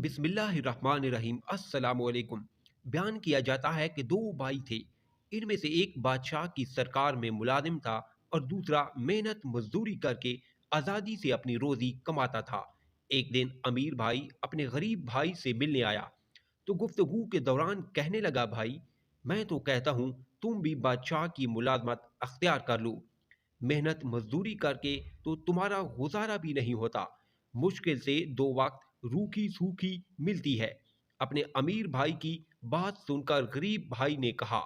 بسم اللہ الرحمن الرحیم السلام علیکم۔ بیان کیا جاتا ہے کہ دو بھائی تھے، ان میں سے ایک بادشاہ کی سرکار میں ملازم تھا اور دوسرا محنت مزدوری کر کے آزادی سے اپنی روزی کماتا تھا۔ ایک دن امیر بھائی اپنے غریب بھائی سے ملنے آیا تو گفتگو کے دوران کہنے لگا، بھائی میں تو کہتا ہوں تم بھی بادشاہ کی ملازمت اختیار کر لو، محنت مزدوری کر کے تو تمہارا گزارا بھی نہیں ہوتا، مشکل سے دو وقت روکھی سوکھی ملتی ہے۔ اپنے امیر بھائی کی بات سن کر غریب بھائی نے کہا،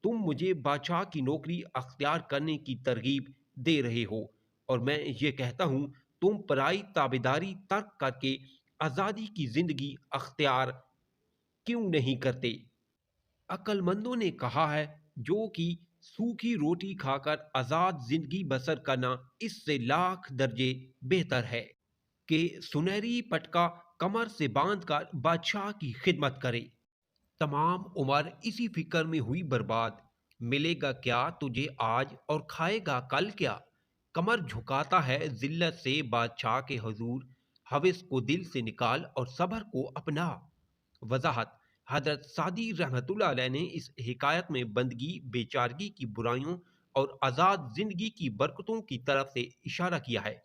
تم مجھے بادشاہ کی نوکری اختیار کرنے کی ترغیب دے رہے ہو اور میں یہ کہتا ہوں تم پرائی تابیداری ترک کر کے آزادی کی زندگی اختیار کیوں نہیں کرتے؟ عقل مندوں نے کہا ہے جو کہ سوکھی روٹی کھا کر آزاد زندگی بسر کرنا اس سے لاکھ درجے بہتر ہے کہ سنہری پٹکا کمر سے باندھ کر بادشاہ کی خدمت کرے۔ تمام عمر اسی فکر میں ہوئی برباد، ملے گا کیا تجھے آج اور کھائے گا کل کیا؟ کمر جھکاتا ہے ذلت سے بادشاہ کے حضور، ہوس کو دل سے نکال اور صبر کو اپنا۔ وضاحت: حضرت سعدی رحمۃ اللہ علیہ نے اس حکایت میں بندگی، بیچارگی کی برائیوں اور آزاد زندگی کی برکتوں کی طرف سے اشارہ کیا ہے۔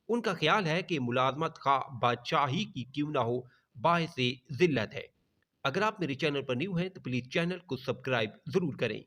ان کا خیال ہے کہ ملازمت خواہ بادشاہی کی کیوں نہ ہو، باعث ذلت ہے۔ اگر آپ میرے چینل پر نیو ہیں تو پلیز چینل کو سبسکرائب ضرور کریں۔